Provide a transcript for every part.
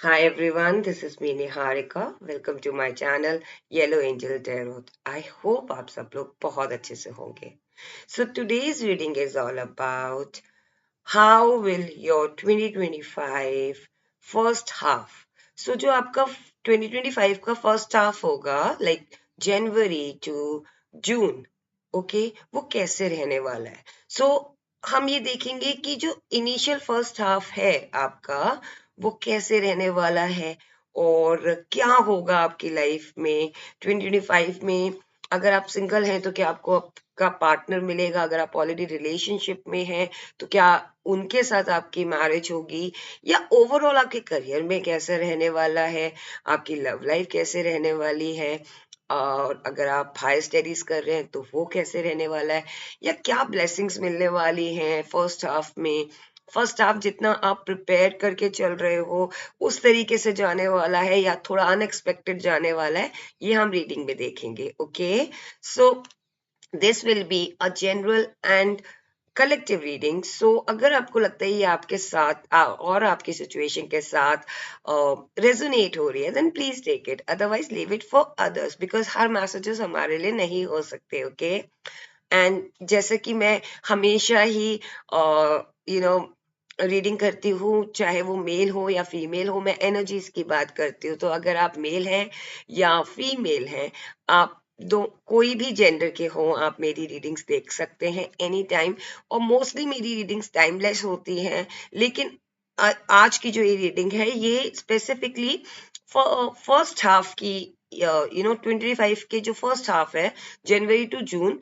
Hi everyone, this is me Niharika. Welcome to my channel Yellow Angel Tarot. I hope आप सब लोग बहुत अच्छे से होंगे. So today's reading is all about how will your 2025 first half. So जो आपका 2025 का first half होगा, like January to June, okay, वो कैसे रहने वाला है. So हम ये देखेंगे कि जो इनिशियल फर्स्ट हाफ है आपका वो कैसे रहने वाला है और क्या होगा आपकी लाइफ में 2025 में. अगर आप सिंगल हैं तो क्या आपको आपका पार्टनर मिलेगा, अगर आप ऑलरेडी रिलेशनशिप में हैं तो क्या उनके साथ आपकी मैरिज होगी, या ओवरऑल आपके करियर में कैसे रहने वाला है, आपकी लव लाइफ कैसे रहने वाली है, और अगर आप हायर स्टडीज कर रहे हैं तो वो कैसे रहने वाला है, या क्या ब्लेसिंग्स मिलने वाली हैं फर्स्ट हाफ में. फर्स्ट हाफ जितना आप प्रिपेयर करके चल रहे हो उस तरीके से जाने वाला है या थोड़ा अनएक्सपेक्टेड जाने वाला है, ये हम रीडिंग में देखेंगे. Okay, so this will be a general and collective reading. So अगर आपको लगता है ये आपके साथ और आपकी सिचुएशन के साथ रेजोनेट हो रही है then please take it, otherwise leave it for others, because हर मैसेजेस हमारे लिए नहीं हो सकते. ओके, एंड जैसे कि मैं हमेशा ही यू नो रीडिंग करती हूँ, चाहे वो मेल हो या फीमेल हो, मैं एनर्जीज की बात करती हूँ. तो अगर आप मेल हैं या फीमेल हैं, आप दो कोई भी जेंडर के हो, आप मेरी रीडिंग्स देख सकते हैं एनी टाइम. और मोस्टली मेरी रीडिंग्स टाइमलेस होती हैं, लेकिन आज की जो ये रीडिंग है ये स्पेसिफिकली फर्स्ट हाफ की, 25 के जो फर्स्ट हाफ है, जनवरी टू जून,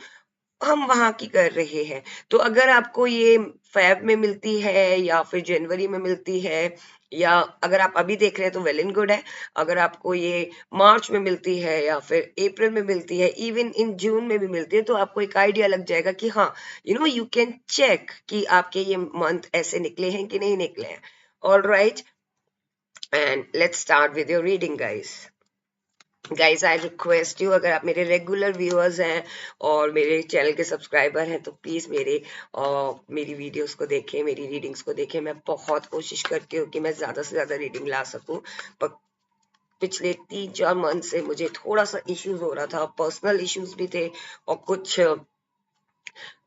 हम वहां की कर रहे हैं. तो अगर आपको ये फेब में मिलती है या फिर जनवरी में मिलती है, या अगर आप अभी देख रहे हैं तो वेल एंड गुड है. अगर आपको ये मार्च में मिलती है या फिर अप्रैल में मिलती है, इवन इन जून में भी मिलती है, तो आपको एक आइडिया लग जाएगा कि हाँ, यू कैन चेक कि आपके ये मंथ ऐसे निकले हैं कि नहीं निकले हैं. All right, and let's start with your reading guys. I request you, अगर आप मेरे रेगुलर व्यूअर्स हैं और मेरे चैनल के सब्सक्राइबर हैं तो प्लीज मेरी वीडियोस को देखें, मेरी रीडिंग्स को देखें. मैं बहुत कोशिश करती हूँ कि मैं ज्यादा से ज्यादा रीडिंग ला सकूं, पर पिछले 3-4 मंथ से मुझे थोड़ा सा इश्यूज हो रहा था, पर्सनल इश्यूज भी थे और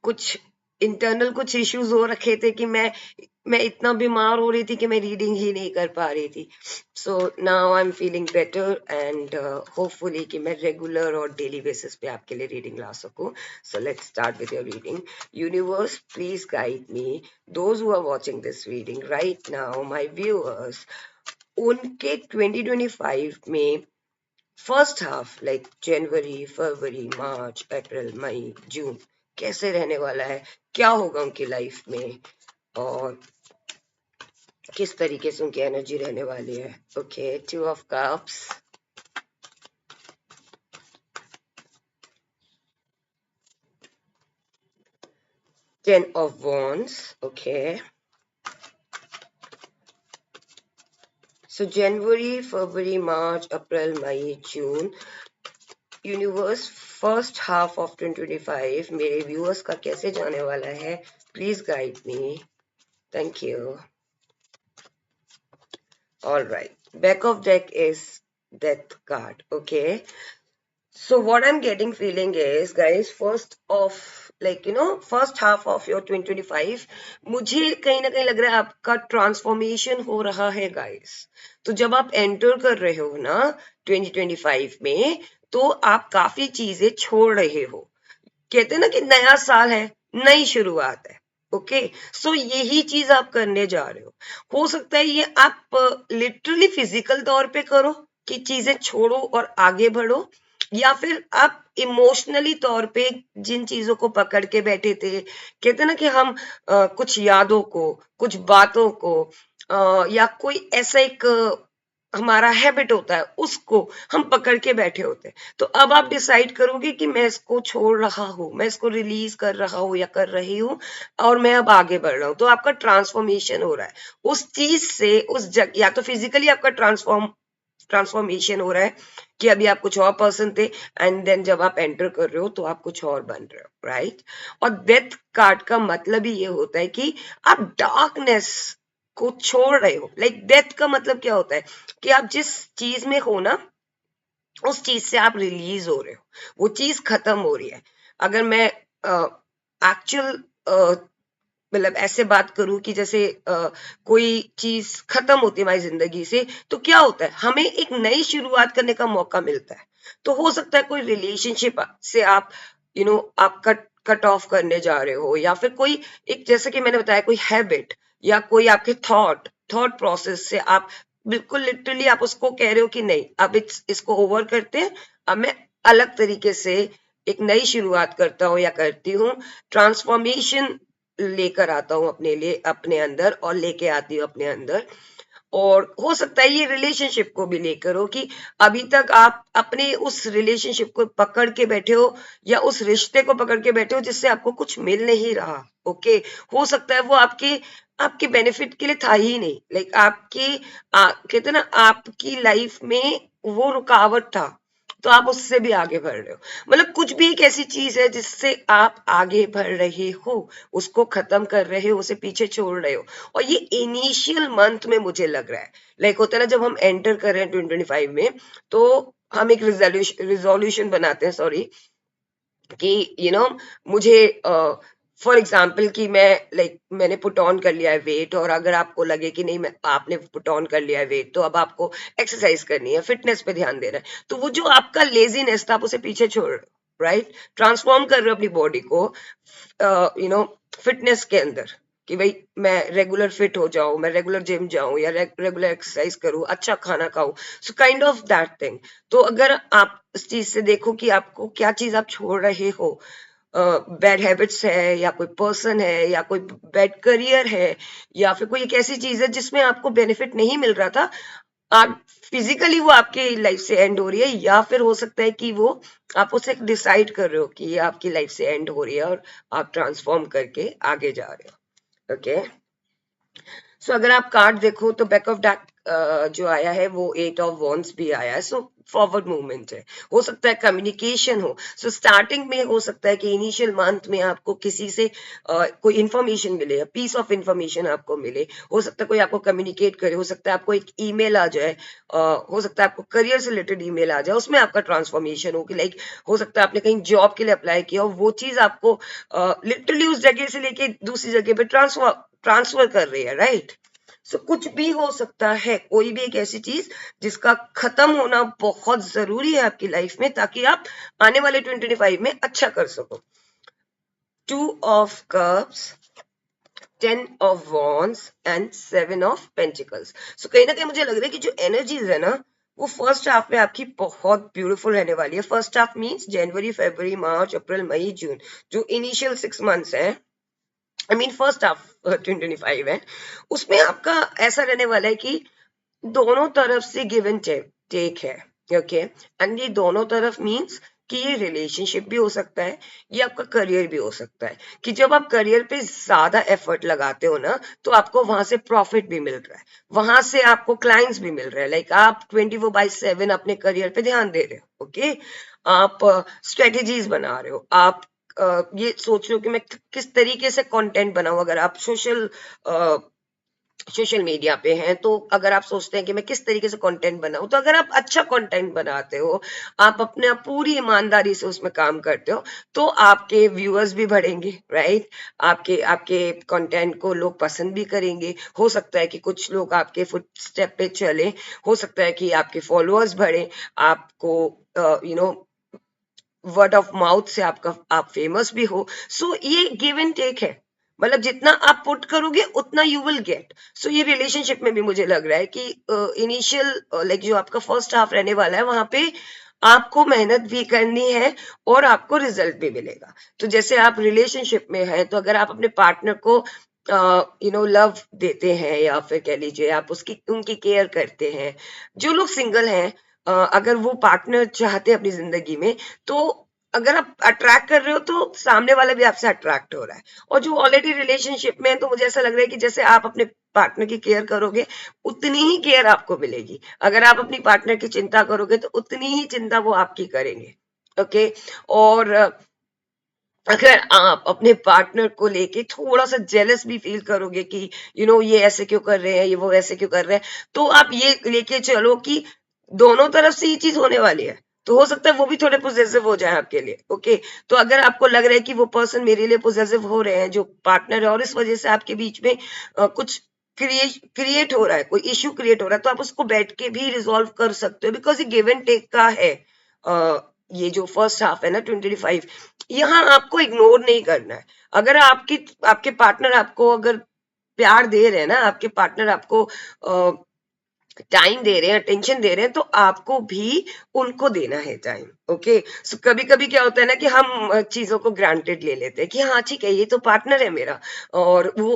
कुछ इंटरनल कुछ इश्यूज हो रखे थे कि मैं इतना बीमार हो रही थी कि मैं रीडिंग ही नहीं कर पा रही थी. So now I am feeling better and hopefully कि मैं रेगुलर और डेली बेसिस पे आपके लिए रीडिंग ला सकूं. So let's start with your reading. Universe please guide me, those who are watching this reading right now, my viewers, उनके 2025 में फर्स्ट हाफ, लाइक जनवरी, फरवरी, मार्च, अप्रैल, मई, जून, कैसे रहने वाला है, क्या होगा उनकी लाइफ में, और किस तरीके से उनकी एनर्जी रहने वाली है. Okay, 2 of Cups, 10 of Wands. Okay, so January, February, March, April, May, June, universe first half of 2025 मेरे व्यूअर्स का कैसे जाने वाला है, please guide me. Thank you. All right. Back of deck is death card. Okay. So what I'm getting feeling is, guys, first of first half of your 2025, मुझे कहीं ना कहीं लग रहा है आपका ट्रांसफॉर्मेशन हो रहा है गाइस. तो जब आप एंटर कर रहे हो ना 2025 में, तो आप काफी चीजें छोड़ रहे हो. कहते हैं ना कि नया साल है, नई शुरुआत है. ओके, सो यही चीज आप करने जा रहे हो सकता है ये आप लिटरली फिजिकल तौर पे करो कि चीजें छोड़ो और आगे बढ़ो, या फिर आप इमोशनली तौर पे जिन चीजों को पकड़ के बैठे थे, कहते हैं ना कि हम कुछ यादों को, कुछ बातों को, या कोई ऐसा एक हमारा हैबिट होता है उसको हम पकड़ के बैठे होते हैं. तो अब आप डिसाइड करोगे कि मैं इसको छोड़ रहा हूं, मैं इसको रिलीज कर रहा हूं या कर रही हूं, और मैं अब आगे बढ़ रहा हूं. तो आपका ट्रांसफॉर्मेशन हो रहा है उस चीज से, उस जगह, या तो फिजिकली आपका ट्रांसफॉर्मेशन हो रहा है कि अभी आप कुछ और पर्सन थे एंड देन जब आप एंटर कर रहे हो तो आप कुछ और बन रहे हो, राइट. और डेथ कार्ड का मतलब ही ये होता है कि आप डार्कनेस को छोड़ रहे हो। लाइक डेथ का मतलब क्या होता है कि आप जिस चीज में हो ना, उस चीज से आप रिलीज हो रहे हो, वो चीज खत्म हो रही है। अगर मैं एक्चुअल मतलब ऐसे बात करूं कि जैसे कोई चीज खत्म होती है हमारी जिंदगी से, तो क्या होता है, हमें एक नई शुरुआत करने का मौका मिलता है। तो हो सकता है कोई रिलेशनशिप से आप आप कट ऑफ करने जा रहे हो, या फिर कोई एक, जैसे कि मैंने बताया, कोई हैबिट या कोई आपके थॉट प्रोसेस से आप बिल्कुल लिटरली आप उसको कह रहे हो कि नहीं, अब इसको ओवर करते हैं, अब मैं अलग तरीके से एक नई शुरुआत करता हूँ या करती हूँ, ट्रांसफॉर्मेशन लेकर आता हूँ अपने लिए, अपने अंदर, और लेके आती हूँ अपने अंदर। और हो सकता है ये रिलेशनशिप को भी लेकर हो कि अभी तक आप अपने उस रिलेशनशिप को पकड़ के बैठे हो, या उस रिश्ते को पकड़ के बैठे हो जिससे आपको कुछ मिल नहीं रहा। ओके, हो सकता है वो आपके आपके बेनिफिट के लिए था ही नहीं, लाइक कहते हैं ना, आपकी लाइफ में वो रुकावट था, तो आप उससे भी आगे बढ़ रहे हो। मतलब कुछ भी एक ऐसी चीज है जिससे आप आगे बढ़ रहे हो, उसको खत्म कर रहे हो, उसे पीछे छोड़ रहे हो। और ये इनिशियल मंथ में मुझे लग रहा है, लाइक होता है ना, जब हम एंटर कर रहे हैं 2025 में, तो हम एक रिजोल्यूशन बनाते हैं, सॉरी, कि मुझे फॉर एग्जाम्पल कि मैं, लाइक मैंने पुट ऑन कर लिया है वेट, और अगर आपको लगे कि नहीं, मैं आपने पुट ऑन कर लिया है वेट, तो अब आपको एक्सरसाइज करनी है, फिटनेस पे ध्यान देना है, तो वो जो आपका लेजीनेस था आप उसे पीछे छोड़ रहे हो, राइट, ट्रांसफॉर्म कर रहे हो अपनी बॉडी को फिटनेस के अंदर, कि भाई मैं रेगुलर फिट हो जाऊं, मैं रेगुलर जिम जाऊं, या रेगुलर एक्सरसाइज करूं, अच्छा खाना खाऊं, so kind of that thing. तो अगर आप इस चीज से देखो कि आपको क्या चीज आप छोड़ रहे हो, बैड हैबिट्स है, या कोई पर्सन है, या कोई बैड करियर है, या फिर कोई एक ऐसी चीज है जिसमें आपको बेनिफिट नहीं मिल रहा था, आप फिजिकली वो आपके लाइफ से एंड हो रही है, या फिर हो सकता है कि वो आप उसे डिसाइड कर रहे हो कि ये आपकी लाइफ से एंड हो रही है, और आप ट्रांसफॉर्म करके आगे जा रहे हो। ओके, सो अगर आप कार्ड देखो तो बैक ऑफ डेक जो आया है वो 8 ऑफ वॉन्ड्स भी आया है, सो फॉरवर्ड मूवमेंट है। हो सकता है कम्युनिकेशन हो, सो स्टार्टिंग में हो सकता है कि इनिशियल मंथ में आपको किसी से कोई इन्फॉर्मेशन मिले, या पीस ऑफ इन्फॉर्मेशन आपको मिले, हो सकता है कोई आपको कम्युनिकेट करे, हो सकता है आपको एक ईमेल आ जाए, हो सकता है आपको करियर से रिलेटेड ईमेल आ जाए, उसमें आपका ट्रांसफॉर्मेशन हो, कि लाइक हो सकता है आपने कहीं जॉब के लिए अप्लाई किया हो, वो चीज आपको लिटरली उस जगह से लेके दूसरी जगह पे ट्रांसफर कर रही है, राइट। सो कुछ भी हो सकता है, कोई भी एक ऐसी चीज जिसका खत्म होना बहुत जरूरी है आपकी लाइफ में, ताकि आप आने वाले 2025 में अच्छा कर सको। 2 of cups, 10 of wands and 7 of pentacles. So कहीं ना कहीं मुझे लग रहा है कि जो एनर्जीज है ना, वो फर्स्ट हाफ में आपकी बहुत ब्यूटीफुल रहने वाली है। फर्स्ट हाफ मीन्स जनवरी, फरवरी, मार्च, अप्रैल, मई, जून, जो इनिशियल 6 मंथ्स हैं, आई मीन फर्स्ट हाफ 2025 है, उसमें आपका ऐसा रहने वाला है कि दोनों तरफ से गिव एंड टेक है। ओके, एंड ये दोनों तरफ मीन्स कि ये रिलेशनशिप भी हो सकता है, ये आपका करियर भी हो सकता है, कि जब आप करियर पे ज्यादा एफर्ट लगाते हो ना, तो आपको वहां से प्रॉफिट भी मिल रहा है, वहां से आपको क्लाइंट्स भी मिल रहे हैं, लाइक आप 24/7 अपने करियर पे ध्यान दे रहे हो। ओके, आप स्ट्रेटेजीज बना रहे हो, आप ये सोच रहे हो कि मैं किस तरीके से कंटेंट बनाऊं। अगर आप सोशल मीडिया पे हैं, तो अगर आप सोचते हैं कि मैं किस तरीके से कंटेंट बनाऊं, तो अगर आप अच्छा कंटेंट बनाते हो, आप अपने पूरी ईमानदारी से उसमें काम करते हो, तो आपके व्यूअर्स भी बढ़ेंगे, राइट। आपके आपके कंटेंट को लोग पसंद भी करेंगे, हो सकता है कि कुछ लोग आपके फुटस्टेप पे चले, हो सकता है कि आपके फॉलोअर्स बढ़े, आपको वर्ड ऑफ माउथ से आप फेमस भी हो। सो ये गिव एंड टेक है, मतलब जितना आप पुट करोगे उतना यू विल गेट। सो ये रिलेशनशिप में भी मुझे लग रहा है कि इनिशियल लाइक जो आपका फर्स्ट हाफ रहने वाला है, वहां पे आपको मेहनत भी करनी है, और आपको रिजल्ट भी मिलेगा। तो जैसे आप रिलेशनशिप में हैं, तो अगर आप अपने पार्टनर को लव देते हैं, या फिर कह लीजिए आप उसकी उनकी केयर करते हैं, जो लोग सिंगल हैं, अगर वो पार्टनर चाहते हैं अपनी जिंदगी में, तो अगर आप अट्रैक्ट कर रहे हो, तो सामने वाला भी आपसे अट्रैक्ट हो रहा है। और जो ऑलरेडी रिलेशनशिप में है, तो मुझे ऐसा लग रहा है कि जैसे आप अपने पार्टनर की केयर करोगे, उतनी ही केयर आपको मिलेगी। अगर आप अपनी पार्टनर की चिंता करोगे, तो उतनी ही चिंता वो आपकी करेंगे। ओके, और अगर आप अपने पार्टनर को लेके थोड़ा सा जेलस भी फील करोगे कि ये ऐसे क्यों कर रहे हैं, ये वो ऐसे क्यों कर रहे हैं, तो आप ये लेके चलो कि दोनों तरफ से ये चीज होने वाली है। तो हो सकता है वो भी थोड़े पोजेसिव हो जाए आपके लिए। ओके, तो अगर आपको लग रहा है कि वो पर्सन मेरे लिए पोजेसिव हो रहे हैं, जो पार्टनर है, और इस वजह से आपके बीच में कुछ क्रिएट हो रहा है, कोई इश्यू क्रिएट हो रहा है, तो आप उसको बैठ के भी रिजोल्व कर सकते हो, बिकॉज ये गिव एंड टेक का है। ये जो फर्स्ट हाफ है ना 25, यहाँ आपको इग्नोर नहीं करना है। अगर आपके पार्टनर आपको अगर प्यार दे रहे हैं ना, आपके पार्टनर आपको टाइम दे रहे हैं, अटेंशन दे रहे हैं, तो आपको भी उनको देना है टाइम। ओके, सो कभी कभी क्या होता है ना कि हम चीजों को ग्रांटेड ले लेते हैं कि हाँ ठीक है, ये तो पार्टनर है मेरा, और वो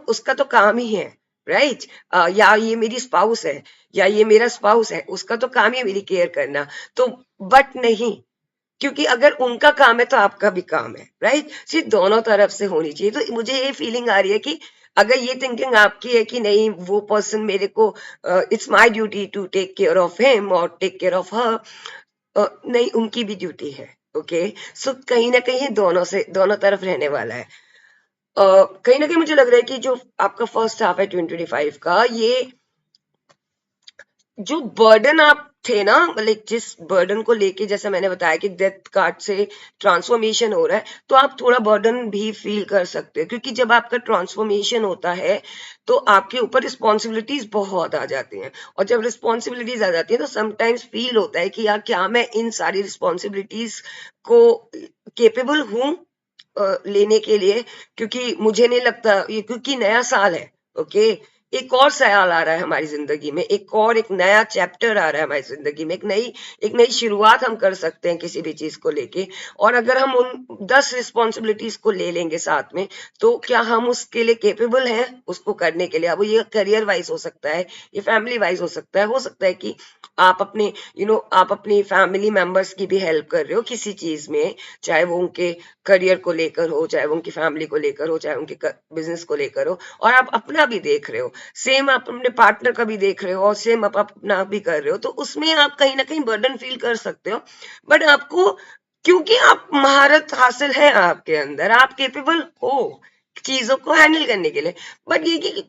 उसका तो काम ही है, राइट। या ये मेरी स्पाउस है, या ये मेरा स्पाउस है, उसका तो काम ही है मेरी केयर करना। तो बट नहीं, क्योंकि अगर उनका काम है तो आपका भी काम है, राइट। सिर्फ दोनों तरफ से होनी चाहिए। तो मुझे ये फीलिंग आ रही है कि अगर ये थिंकिंग आपकी है कि नहीं, वो पर्सन मेरे को, it's my duty to take care of him और टेक केयर ऑफ हर, नहीं, उनकी भी ड्यूटी है। ओके, सो कहीं ना कहीं दोनों तरफ रहने वाला है। कहीं ना कहीं मुझे लग रहा है कि जो आपका फर्स्ट हाफ है 2025 का, ये जो बर्डन आप थे ना, मतलब जिस बर्डन को लेके, जैसा मैंने बताया कि डेथ कार्ड से ट्रांसफॉर्मेशन हो रहा है, तो आप थोड़ा बर्डन भी फील कर सकते हो, क्योंकि जब आपका ट्रांसफॉर्मेशन होता है तो आपके ऊपर रिस्पॉन्सिबिलिटीज बहुत आ जाती हैं। और जब रिस्पॉन्सिबिलिटीज आ जाती हैं तो समटाइम्स फील होता है कि यार, क्या मैं इन सारी रिस्पॉन्सिबिलिटीज को केपेबल हूँ लेने के लिए, क्योंकि मुझे नहीं लगता ये, क्योंकि नया साल है। ओके, एक और साल आ रहा है हमारी जिंदगी में, एक नया चैप्टर आ रहा है हमारी जिंदगी में, एक नई शुरुआत हम कर सकते हैं किसी भी चीज को लेके। और अगर हम उन 10 रिस्पॉन्सिबिलिटीज को ले लेंगे साथ में, तो क्या हम उसके लिए केपेबल हैं उसको करने के लिए? अब ये करियर वाइज हो सकता है, ये फैमिली वाइज हो सकता है कि आप अपने आप अपनी फैमिली मेंबर्स की भी हेल्प कर रहे हो किसी चीज में, चाहे वो उनके करियर को लेकर हो, चाहे वो उनकी फैमिली को लेकर हो, चाहे उनके बिजनेस को लेकर हो, और आप अपना भी देख रहे हो, सेम आप अपने पार्टनर का भी देख रहे हो, और सेम आप अपना भी कर रहे हो, तो उसमें आप कहीं ना कहीं बर्डन फील कर सकते हो। बट आपको, क्योंकि आप महारत हासिल है आपके अंदर, आप केपेबल हो चीजों को हैंडल करने के लिए। बट ये कि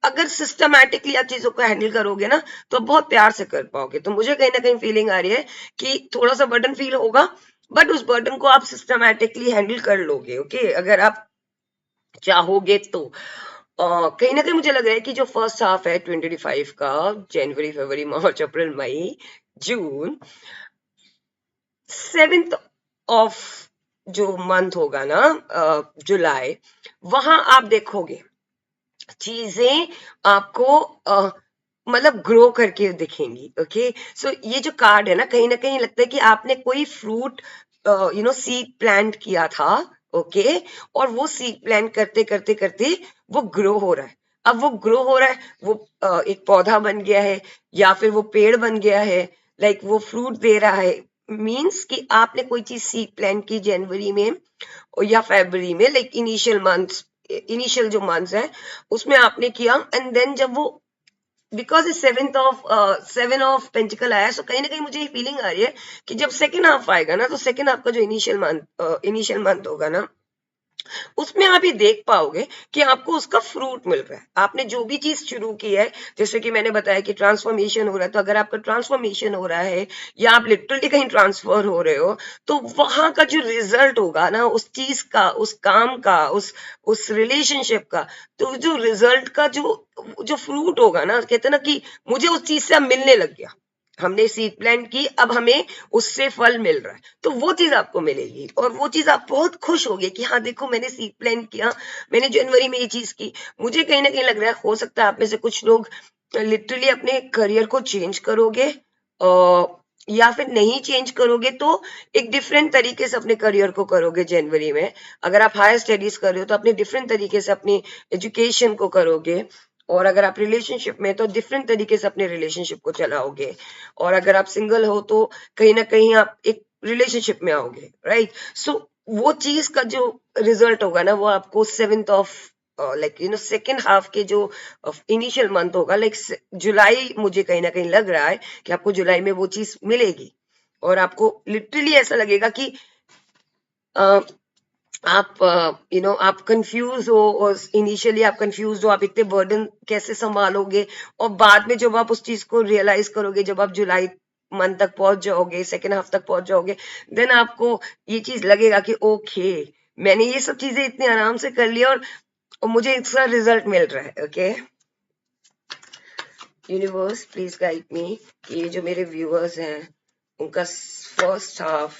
अगर सिस्टमैटिकली आप चीजों को हैंडल करोगे ना, तो आप बहुत प्यार से कर पाओगे। तो मुझे कहीं ना कहीं फीलिंग आ रही है कि थोड़ा सा बर्डन फील होगा, बट उस बर्डन को आप सिस्टमैटिकली हैंडल कर लोगे। ओके, अगर आप चाहोगे तो। कहीं ना कहीं मुझे लग रहा है कि जो फर्स्ट हाफ है 2025 का, जनवरी, फरवरी, मार्च, अप्रैल, मई, जून, 7th ऑफ जो मंथ होगा ना, जुलाई, वहां आप देखोगे चीजें आपको मतलब ग्रो करके दिखेंगी। ओके, सो ये जो कार्ड है ना कहीं लगता है कि आपने कोई फ्रूट सीड प्लांट किया था। ओके, और वो सीड प्लांट करते करते करते वो ग्रो हो रहा है। अब वो ग्रो हो रहा है, वो एक पौधा बन गया है, या फिर वो पेड़ बन गया है, लाइक वो फ्रूट दे रहा है। मीन्स कि आपने कोई चीज सीड प्लांट की जनवरी में या फरवरी में, लाइक इनिशियल जो मंथ्स है उसमें आपने किया, एंड देन जब वो, बिकॉज इज 7 ऑफ पेंटिकल आया, सो कहीं ना कहीं मुझे ये फीलिंग आ रही है कि जब सेकेंड हाफ आएगा ना, तो सेकेंड हाफ का जो इनिशियल मंथ होगा ना, उसमें आप ये देख पाओगे कि आपको उसका फ्रूट मिल रहा है। आपने जो भी चीज शुरू की है, जैसे कि मैंने बताया कि ट्रांसफॉर्मेशन हो रहा है, तो अगर आपका ट्रांसफॉर्मेशन हो रहा है, या आप लिटरली कहीं ट्रांसफर हो रहे हो, तो वहां का जो रिजल्ट होगा ना, उस चीज का, उस काम का, उस रिलेशनशिप का, तो जो रिजल्ट का जो जो फ्रूट होगा ना, कहते हैं ना कि मुझे उस चीज से अब मिलने लग गया, हमने सीड प्लांट की, अब हमें उससे फल मिल रहा है, तो वो चीज आपको मिलेगी, और वो चीज आप बहुत खुश होगे कि हाँ देखो, मैंने सीड प्लांट किया, मैंने जनवरी में ये चीज की। मुझे कहीं ना कहीं लग रहा है, हो सकता है आप में से कुछ लोग लिटरली अपने करियर को चेंज करोगे, या फिर नहीं चेंज करोगे तो एक डिफरेंट तरीके से अपने करियर को करोगे जनवरी में। अगर आप हायर स्टडीज कर रहे हो तो अपने डिफरेंट तरीके से अपनी एजुकेशन को करोगे, और अगर आप रिलेशनशिप में, तो डिफरेंट तरीके से अपने रिलेशनशिप को चलाओगे, और अगर आप सिंगल हो तो कहीं ना कहीं आप एक रिलेशनशिप में आओगे, राइट। सो वो चीज का जो रिजल्ट होगा ना, वो आपको 7th of, like second half के जो इनिशियल मंथ होगा, लाइक जुलाई, मुझे कहीं ना कहीं लग रहा है कि आपको जुलाई में वो चीज मिलेगी, और आपको लिटरली ऐसा लगेगा कि आप आप कंफ्यूज हो, और इनिशियली आप कंफ्यूज हो, आप इतने बर्डन कैसे संभालोगे, और बाद में जब आप उस चीज को रियलाइज करोगे, जब आप जुलाई मंथ तक पहुंच जाओगे, सेकेंड हाफ तक पहुंच जाओगे, देन आपको ये चीज लगेगा कि ओके, मैंने ये सब चीजें इतने आराम से कर लिया, और मुझे इसका रिजल्ट मिल रहा है। ओके, यूनिवर्स प्लीज गाइड मी, ये जो मेरे व्यूअर्स हैं उनका फर्स्ट हाफ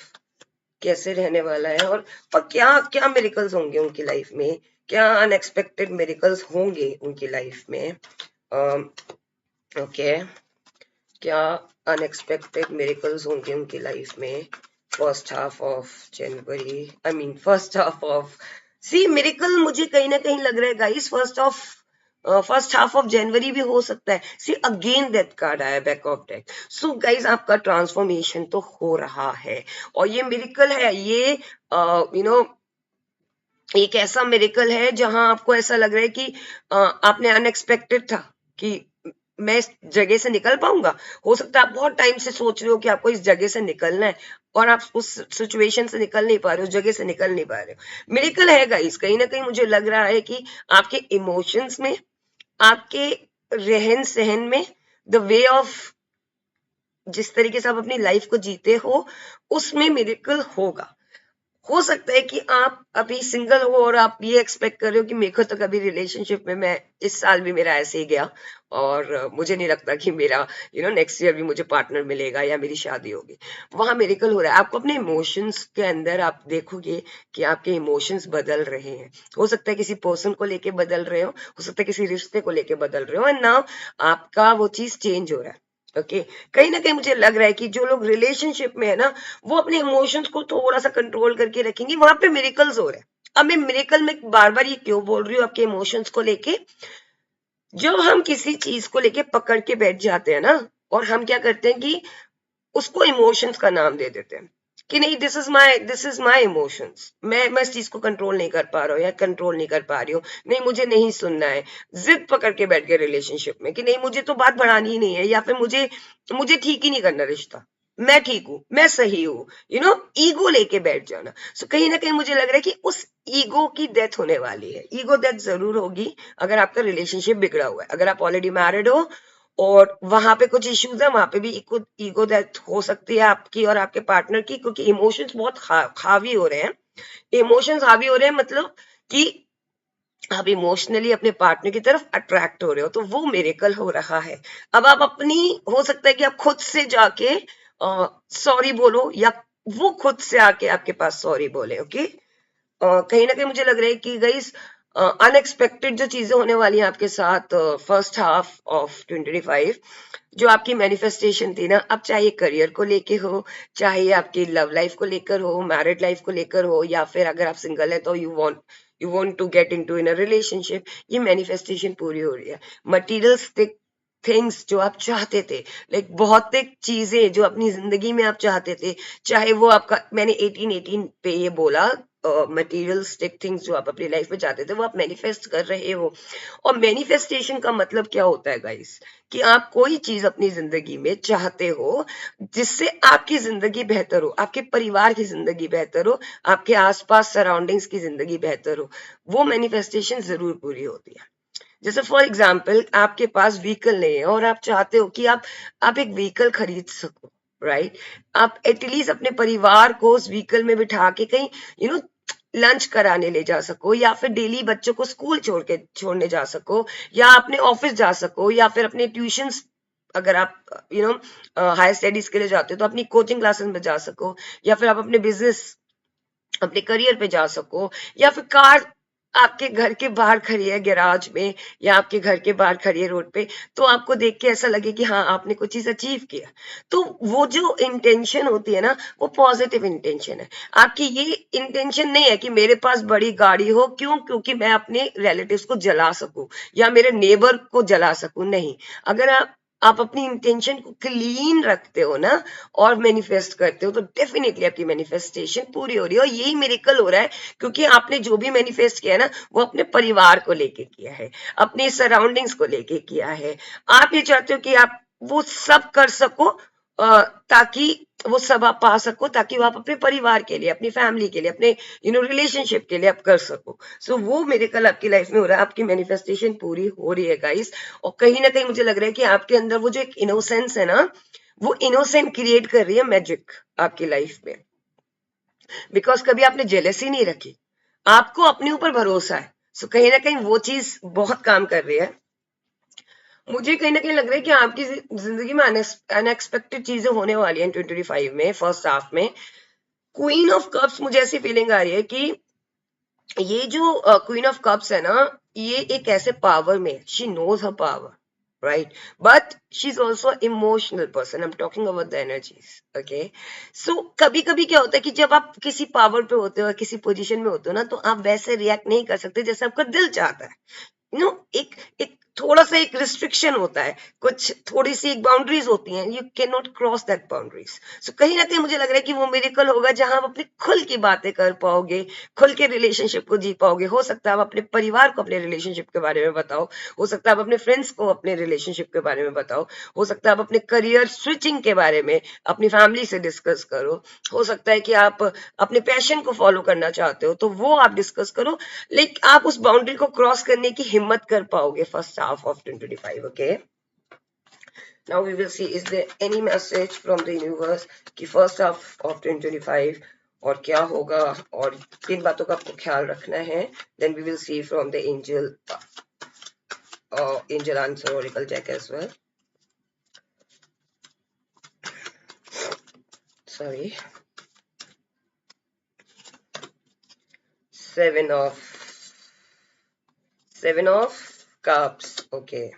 कैसे रहने वाला है, और क्या क्या मिरेकल्स होंगे उनकी लाइफ में, क्या अनएक्सपेक्टेड मिरेकल्स होंगे उनकी लाइफ में। ओके, क्या अनएक्सपेक्टेड मिरेकल्स होंगे उनकी लाइफ में first half of January, I mean first half of, see miracle मुझे कहीं ना कहीं लग रहा है guys, first half of January भी हो सकता है। सी अगेन डेथ कार्ड आया, back of death. So guys आपका ट्रांसफॉर्मेशन तो हो रहा है, और ये मिरेकल है, ये एक ऐसा मिरेकल है जहां आपको ऐसा लग रहा है कि आपने अनएक्सपेक्टेड था कि मैं इस जगह से निकल पाऊंगा। हो सकता है आप बहुत टाइम से सोच रहे हो कि आपको इस जगह से निकलना है, और आप उस सिचुएशन से निकल नहीं पा रहे हो, उस जगह से निकल नहीं पा रहे हो। मिरेकल है गाइस, कहीं ना कहीं मुझे लग रहा है कि आपके इमोशंस में, आपके रहन सहन में, द वे ऑफ, जिस तरीके से आप अपनी लाइफ को जीते हो, उसमें मिरेकल होगा। हो सकता है कि आप अभी सिंगल हो और आप ये एक्सपेक्ट कर रहे हो कि मेरे को तो कभी रिलेशनशिप में, मैं इस साल भी मेरा ऐसे ही गया, और मुझे नहीं लगता कि मेरा नेक्स्ट ईयर भी मुझे पार्टनर मिलेगा या मेरी शादी होगी। वहां मेरेकल हो रहा है। आपको अपने इमोशंस के अंदर आप देखोगे कि आपके इमोशंस बदल रहे हैं। हो सकता है किसी पर्सन को लेके बदल रहे हो सकता है किसी रिश्ते को लेके बदल रहे हो, एंड नाउ आपका वो चीज चेंज हो रहा है। ओके, कहीं ना कहीं मुझे लग रहा है कि जो लोग रिलेशनशिप में है ना, वो अपने इमोशंस को थोड़ा सा कंट्रोल करके रखेंगे, वहां पे मिरेकल्स हो रहे हैं। अब मैं मिरेकल में बार बार ये क्यों बोल रही हूँ आपके इमोशंस को लेके, जब हम किसी चीज को लेके पकड़ के बैठ जाते हैं ना, और हम क्या करते हैं कि उसको इमोशंस का नाम दे देते हैं कि नहीं, दिस इज माई इमोशंस, मैं इस चीज को कंट्रोल नहीं कर पा रहा हूँ या कंट्रोल नहीं कर पा रही हूँ, नहीं मुझे नहीं सुनना है। जिद पकड़ के बैठ गए रिलेशनशिप में कि नहीं, मुझे तो बात बढ़ानी ही नहीं है, या फिर मुझे मुझे ठीक ही नहीं करना रिश्ता, मैं ठीक हूं, मैं सही हूं, ईगो लेके बैठ जाना। सो कहीं ना कहीं मुझे लग रहा है कि उस ईगो की डेथ होने वाली है। ईगो डेथ जरूर होगी अगर आपका रिलेशनशिप बिगड़ा हुआ है। अगर आप ऑलरेडी मैरिड हो और वहां पे कुछ इश्यूज है, वहां पे भी ईगो डेथ हो सकती है आपकी और आपके पार्टनर की, क्योंकि इमोशंस बहुत हावी हो रहे हैं। इमोशंस हावी हो रहे हैं मतलब कि आप इमोशनली अपने पार्टनर की तरफ अट्रैक्ट हो रहे हो, तो वो मिरेकल हो रहा है। अब आप अपनी, हो सकता है कि आप खुद से जाके सॉरी बोलो, या वो खुद से आके आपके पास सॉरी बोले। ओके, कहीं ना कहीं मुझे लग रहा है कि गाइस अनएक्सपेक्टेड जो चीजें होने वाली हैं आपके साथ फर्स्ट हाफ ऑफ 2025, जो आपकी मैनिफेस्टेशन थी ना, अब चाहे करियर को लेके हो, चाहे आपकी लव लाइफ को लेकर हो, मैरिड लाइफ को लेकर हो, या फिर अगर आप सिंगल है तो you want to get into in a relationship, ये मैनिफेस्टेशन पूरी हो रही है। मटीरियलिस्टिक थिंग्स जो आप चाहते थे, लाइक भौतिक चीजें जो अपनी जिंदगी में आप चाहते थे, चाहे वो आपका, मैंने 1818 पे ये बोला, मटेरियलिस्टिक थिंग्स जो आप अपनी लाइफ में चाहते थे वो आप मैनिफेस्ट कर रहे हो। और मैनिफेस्टेशन का मतलब क्या होता है गाइस, कि आप कोई चीज अपनी जिंदगी में चाहते हो जिससे आपकी जिंदगी बेहतर हो, आपके परिवार की जिंदगी बेहतर हो, आपके आसपास सराउंडिंग्स की जिंदगी बेहतर हो, वो मैनिफेस्टेशन जरूर पूरी होती है। जैसे फॉर एग्जाम्पल आपके पास व्हीकल नहीं है और आप चाहते हो कि आप एक व्हीकल खरीद सको, राइट? आप एटलीस्ट अपने परिवार को उस व्हीकल में बिठा के कहीं लंच कराने ले जा सको, या फिर डेली बच्चों को स्कूल छोड़ने जा सको, या अपने ऑफिस जा सको, या फिर अपने ट्यूशंस, अगर आप हायर स्टडीज के लिए जाते हो तो अपनी कोचिंग क्लासेस में जा सको, या फिर आप अपने बिजनेस, अपने करियर पे जा सको, या फिर कार आपके घर के बाहर खड़ी है गैराज में, या आपके घर के बाहर खड़ी है रोड पे, तो आपको देख के ऐसा लगे कि हाँ आपने कुछ चीज अचीव किया। तो वो जो इंटेंशन होती है ना, वो पॉजिटिव इंटेंशन है। आपकी ये इंटेंशन नहीं है कि मेरे पास बड़ी गाड़ी हो, क्यों? क्योंकि मैं अपने रिलेटिव्स को जला सकूं या मेरे नेबर को जला सकूं, नहीं। अगर आप अपनी इंटेंशन को क्लीन रखते हो ना, और मैनिफेस्ट करते हो, तो डेफिनेटली आपकी मैनिफेस्टेशन पूरी हो रही है। और यही मिरेकल हो रहा है, क्योंकि आपने जो भी मैनिफेस्ट किया है ना, वो अपने परिवार को लेके किया है, अपने सराउंडिंग्स को लेके किया है। आप ये चाहते हो कि आप वो सब कर सको, ताकि वो सब आप पा सको, ताकि वो आप अपने परिवार के लिए, अपनी फैमिली के लिए, अपने रिलेशनशिप के लिए आप कर सको। सो वो मेरे कल आपकी लाइफ में हो रहा है, आपकी मैनिफेस्टेशन पूरी हो रही है गाइस। और कहीं ना कहीं मुझे लग रहा है कि आपके अंदर वो जो एक इनोसेंस है ना, वो इनोसेंट क्रिएट कर रही है मैजिक आपकी लाइफ में। बिकॉज कभी आपने जेलेसी नहीं रखी, आपको अपने ऊपर भरोसा है। सो कहीं ना कहीं वो चीज बहुत काम कर रही है। मुझे कहीं ना कहीं लग रहा है कि आपकी जिंदगी में अनएक्सपेक्टेड चीजें होने वाली हैं 2025 में, फर्स्ट हाफ में। क्वीन ऑफ कप्स, मुझे ऐसी फीलिंग आ रही है कि ये जो क्वीन ऑफ कप्स है ना, ये एक ऐसे पावर में, she knows her power, right, but she is also emotional person. I am talking about the energies, okay. So कभी कभी क्या होता है कि जब आप किसी पावर पे होते हो, किसी पोजीशन में होते हो ना, तो आप वैसे रिएक्ट नहीं कर सकते जैसे आपका दिल चाहता है। एक एक थोड़ा सा एक रिस्ट्रिक्शन होता है, कुछ थोड़ी सी एक बाउंड्रीज होती हैं, you can not cross that boundaries. So कहीं ना कहीं मुझे लग रहा है कि वो मिरेकल होगा जहां आप अपने खुल की बातें कर पाओगे, खुल के रिलेशनशिप को जी पाओगे। हो सकता है आप अपने परिवार को अपने रिलेशनशिप के बारे में बताओ, हो सकता है आप अपने फ्रेंड्स को अपने रिलेशनशिप के बारे में बताओ, हो सकता है आप अपने करियर स्विचिंग के बारे में अपनी फैमिली से डिस्कस करो, हो सकता है कि आप अपने पैशन को फॉलो करना चाहते हो तो वो आप डिस्कस करो। लाइक आप उस बाउंड्री को क्रॉस करने की हिम्मत कर पाओगे first half of 2025, okay. Now we will see is there any message from the universe कि फर्स्ट हाफ ऑफ 2025 और क्या होगा और किन बातों का आपको ख्याल रखना है। Then we will see from the angel answer oracle deck as well. Sorry. Seven of cups, okay.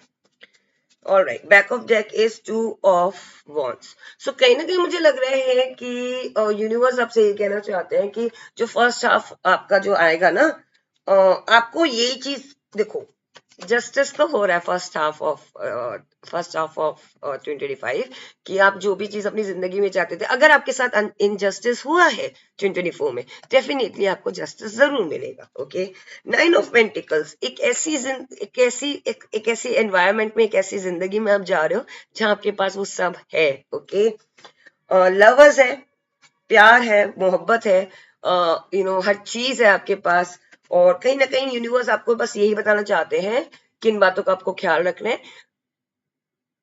All right, back of deck is two of wands. So कहीं ना कहीं मुझे लग रहा है कि यूनिवर्स आपसे ये कहना चाहते हैं कि जो फर्स्ट हाफ आपका जो आएगा ना, आपको यही चीज देखो, जस्टिस तो हो रहा है फर्स्ट हाफ ऑफ 2025 कि आप जो भी चीज अपनी जिंदगी में चाहते थे, अगर आपके साथ इनजस्टिस हुआ है 2024 में, डेफिनेटली आपको जस्टिस जरूर मिलेगा, ओके। नाइन ऑफ पेंटिकल्स, एक ऐसी एनवायरमेंट में, एक ऐसी जिंदगी में आप जा रहे हो जहां आपके पास वो सब है, ओके। लवर्स है, प्यार है, मोहब्बत है, हर चीज है आपके पास। और कहीं ना कहीं यूनिवर्स आपको बस यही बताना चाहते हैं किन बातों का आपको ख्याल रखना है।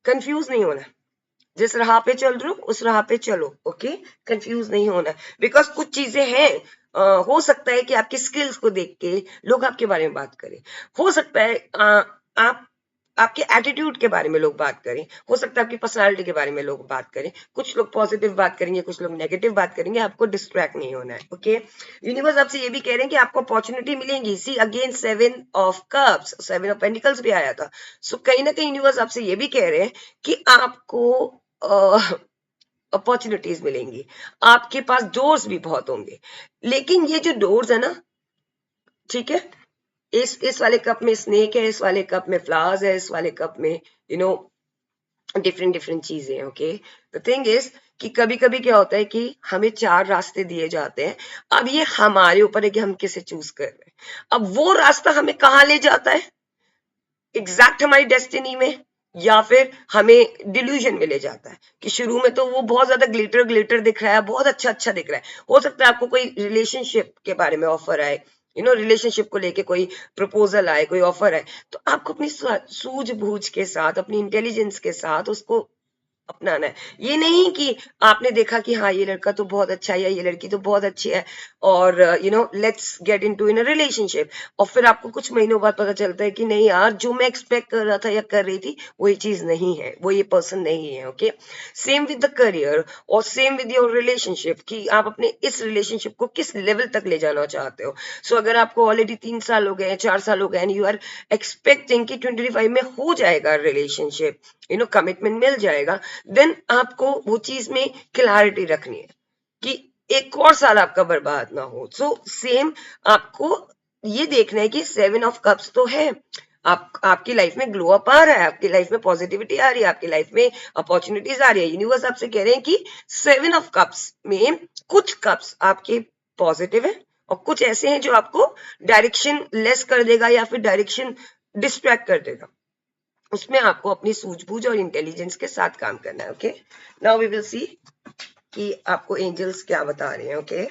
कंफ्यूज नहीं होना, जिस राह पे चल रहे हो उस राह पे चलो, ओके। कंफ्यूज नहीं होना, बिकॉज कुछ चीजें हैं, हो सकता है कि आपकी स्किल्स को देख के लोग आपके बारे में बात करें, हो सकता है आप आपके एटीट्यूड के बारे में लोग बात करें, हो सकता है आपकी पर्सनालिटी के बारे में लोग बात करें। कुछ लोग पॉजिटिव बात करेंगे, कुछ लोग नेगेटिव बात करेंगे, आपको डिस्ट्रैक्ट नहीं होना है, ओके। यूनिवर्स आपसे ये भी कह रहे हैं कि आपको अपॉर्चुनिटी मिलेंगी। See again seven of cups, seven of pentacles भी आया था। सो कहीं ना कहीं यूनिवर्स आपसे ये भी कह रहे हैं कि आपको अपॉर्चुनिटीज मिलेंगी, आपके पास डोर्स भी बहुत होंगे। लेकिन ये जो डोर्स है ना, ठीक है, इस वाले कप में स्नेक है, इस वाले कप में फ्लावर्स है, इस वाले कप में डिफरेंट डिफरेंट चीजें, ओके। द थिंग इज कि कभी कभी क्या होता है कि हमें चार रास्ते दिए जाते हैं, अब ये हमारे ऊपर है कि हम किसे चूज कर रहे हैं। अब वो रास्ता हमें कहाँ ले जाता है, एग्जैक्ट हमारी डेस्टिनी में, या फिर हमें डिल्यूजन में ले जाता है कि शुरू में तो वो बहुत ज्यादा ग्लिटर ग्लिटर दिख रहा है, बहुत अच्छा अच्छा दिख रहा है। हो सकता है आपको कोई रिलेशनशिप के बारे में ऑफर आए, रिलेशनशिप को लेके कोई प्रपोजल आए, कोई ऑफर आए, तो आपको अपनी सूझबूझ के साथ, अपनी इंटेलिजेंस के साथ उसको अपनाना है। ये नहीं कि आपने देखा कि हाँ ये लड़का तो बहुत अच्छा है या ये लड़की तो बहुत अच्छी है और let's get into in a relationship, और फिर आपको कुछ महीनों बाद पता चलता है कि नहीं यार, जो मैं एक्सपेक्ट कर रहा था या कर रही थी वो ये चीज नहीं है, वो ये पर्सन नहीं है, okay. Same with the career और सेम विद योर रिलेशनशिप कि आप अपने इस रिलेशनशिप को किस लेवल तक ले जाना चाहते हो। सो अगर आपको ऑलरेडी 3 साल हो गए, 4 साल हो गए एंड यू आर एक्सपेक्टिंग कि 25 में हो जाएगा रिलेशनशिप, कमिटमेंट मिल जाएगा, देन आपको वो चीज में क्लैरिटी रखनी है कि एक और साल आपका बर्बाद ना हो। सो सेम आपको ये देखना है कि सेवन ऑफ कप्स तो है, आपकी लाइफ में ग्लो अप आ रहा है, आपकी लाइफ में पॉजिटिविटी आ रही है, आपकी लाइफ में अपॉर्चुनिटीज आ रही है। यूनिवर्स आपसे कह रहे हैं कि सेवन ऑफ कप्स में कुछ कप्स आपके पॉजिटिव है और कुछ ऐसे हैं जो आपको डायरेक्शन लेस कर देगा या फिर डायरेक्शन डिस्ट्रैक्ट कर देगा। उसमें आपको अपनी सूझबूझ और इंटेलिजेंस के साथ काम करना है। Okay, now we will see कि आपको एंजल्स क्या बता रहे हैं। ओके,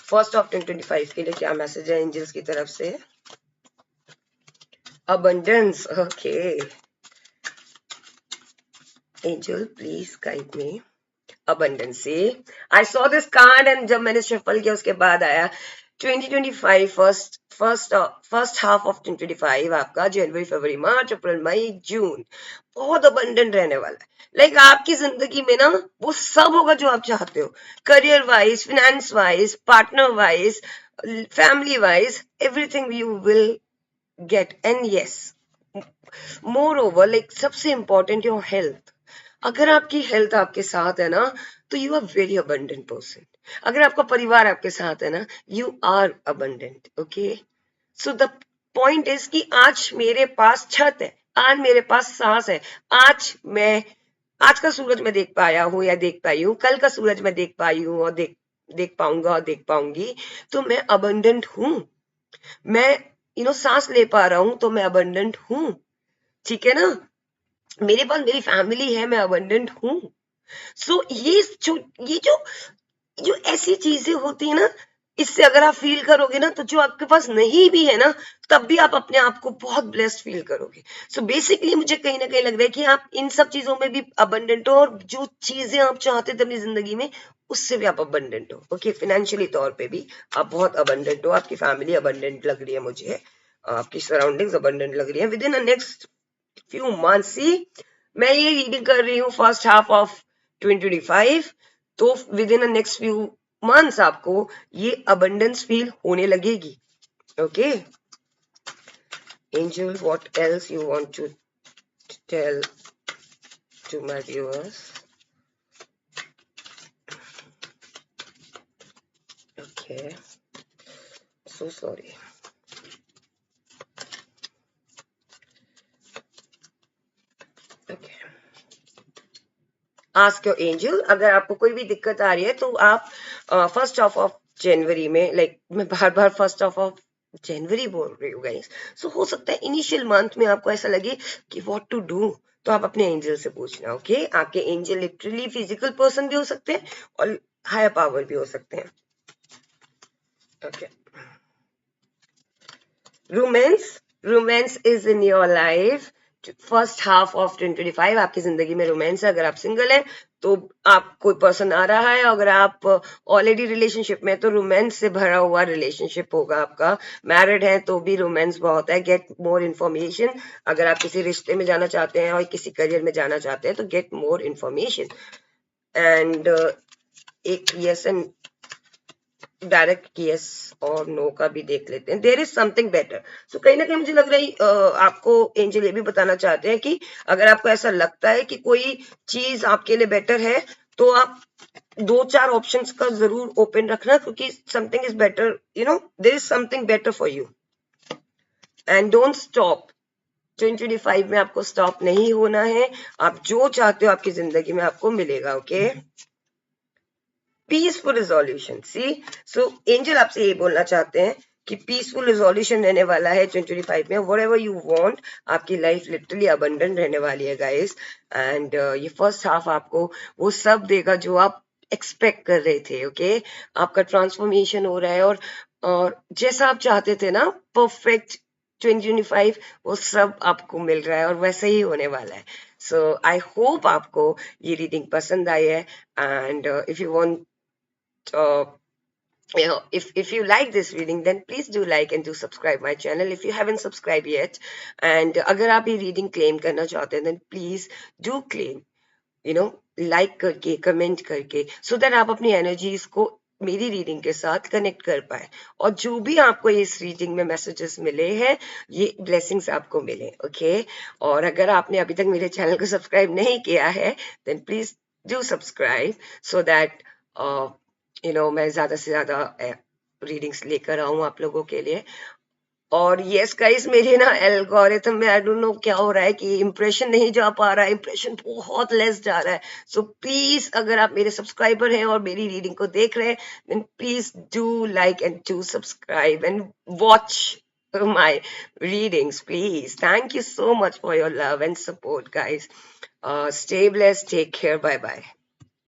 फर्स्ट ऑफ 2025 के लिए क्या मैसेज है एंजल्स की तरफ से? Abundance. Okay, angel please guide me. abundance. See, I saw this card and जब मैंने shuffle किया उसके बाद आया 2025 फर्स्ट हाफ ऑफ 2025 आपका जनवरी फरवरी मार्च अप्रैल मई जून बहुत अबंडेंट रहने वाला है। लाइक आपकी जिंदगी में ना वो सब होगा जो आप चाहते हो, career wise, finance wise, partner wise, family wise, everything you will get. And yes, moreover like सबसे इंपॉर्टेंट योर हेल्थ। अगर आपकी हेल्थ आपके साथ है ना तो you are very abundant person. अगर आपका परिवार आपके साथ है ना you are abundant. Okay, so the point is कि आज मेरे पास छत है, आज मेरे पास सांस है, आज मैं आज का सूरज मैं देख पाया हूं या देख पाई हूं, कल का सूरज मैं देख पाई हूं और देख देख पाऊंगा और देख पाऊंगी, तो मैं अबंडेंट हूं। मैं सांस ले पा रहा हूं तो मैं अबंडेंट हूं। ठीक है ना, मेरे पास मेरी फैमिली है, मैं अबंडेंट हूं। सो ये जो जो ऐसी चीजें होती है ना, इससे अगर आप फील करोगे ना तो जो आपके पास नहीं भी है ना तब भी आप अपने आप को बहुत ब्लेस्ड फील करोगे। सो बेसिकली मुझे कहीं ना कहीं लग रहा है कि आप इन सब चीजों में भी अबंडेंट हो और जो चीजें आप चाहते थे अपनी जिंदगी में उससे भी आप अबंडेंट हो। ओके, फाइनेंशियली तौर पे भी आप बहुत अबंडेंट हो, आपकी फैमिली अबंडेंट लग रही है मुझे, आपकी सराउंडिंग्स अबंडेंट लग रही है। With in a next few months, see, मैं ये रीडिंग कर रही हूँ फर्स्ट हाफ ऑफ 2025, तो within next few months आपको ये अबंडेंस फील होने लगेगी। Okay, angel what else you want to tell to my viewers? Okay, so sorry. Okay, ask your angel. अगर आपको कोई भी दिक्कत आ रही है तो आप फर्स्ट ऑफ जनवरी में, लाइक मैं बार बार फर्स्ट ऑफ जनवरी बोल रही हूँ गाइस, सो हो सकता है इनिशियल मंथ में आपको ऐसा लगे कि व्हाट टू डू, तो आप अपने एंजल से पूछना। ओके, आपके एंजल लिटरली फिजिकल पर्सन भी हो सकते हैं और हायर पावर भी हो सकते हैं। Okay, romance, romance is in your life first half of 2025। आपकी जिंदगी में रोमांस है। अगर आप सिंगल हैं तो आप कोई पर्सन आ रहा है, अगर आप ऑलरेडी रिलेशनशिप में तो रोमांस से भरा हुआ रिलेशनशिप होगा आपका। मैरिड है तो भी रोमांस बहुत है। Gate more information. अगर आप किसी रिश्ते में जाना चाहते हैं और किसी करियर में जाना चाहते हैं तो गेट मोर इन्फॉर्मेशन। एंड एक यस एंड डायरेक्ट यस और नो का भी देख लेते हैं। There is something better. So कहीं ना कहीं मुझे लग रहा है आपको एंजल ये भी बताना चाहते हैं कि अगर आपको ऐसा लगता है कि कोई चीज आपके लिए बेटर है तो आप दो चार ऑप्शंस का जरूर ओपन रखना, क्योंकि something is better, there is something better for you. And don't stop. 2025 में आपको स्टॉप नहीं होना है। आप जो चाहते हो आपकी जिंदगी में आपको मिलेगा। Okay, peaceful resolution. See, so angel आपसे ये बोलना चाहते हैं कि पीसफुल रिजोल्यूशन रहने वाला है 2025 में। व्हाटएवर यू वांट, आपकी लाइफ लिटरली अबंडेंट रहने वाली है गाइस। एंड ये फर्स्ट हाफ आपको वो सब देगा जो आप एक्सपेक्ट कर रहे थे। ओके, आपका ट्रांसफॉर्मेशन हो रहा है और जैसा आप चाहते थे ना परफेक्ट 2025, वो सब आपको मिल रहा है और वैसे ही होने वाला है। सो आई होप आपको ये रीडिंग पसंद आई है। And if you want uh, if you like this reading, then please do like and do subscribe my channel if you haven't subscribed yet. And अगर आप ये reading claim करना चाहते हैं then please do claim, like करके, comment करके, so that आप अपनी energies को मेरी रीडिंग के साथ कनेक्ट कर पाए और जो भी आपको इस रीडिंग में मैसेजेस मिले हैं ये ब्लेसिंग्स आपको मिले। ओके, और अगर आपने अभी तक मेरे चैनल को सब्सक्राइब नहीं किया है then please do subscribe, so that मैं ज्यादा से ज्यादा रीडिंग्स लेकर आऊं आप लोगों के लिए। और यस गाइस, मेरे ना एल्गोरिथम में आई डोंट नो क्या हो रहा है कि इंप्रेशन नहीं जा पा रहा है, इंप्रेशन बहुत लेस जा रहा है। सो प्लीज अगर आप मेरे सब्सक्राइबर हैं और मेरी रीडिंग को देख रहे हैं then please do like and do subscribe and watch my readings, please. Thank you so much for your love and support, guys. Stay blessed. Take care. Bye bye.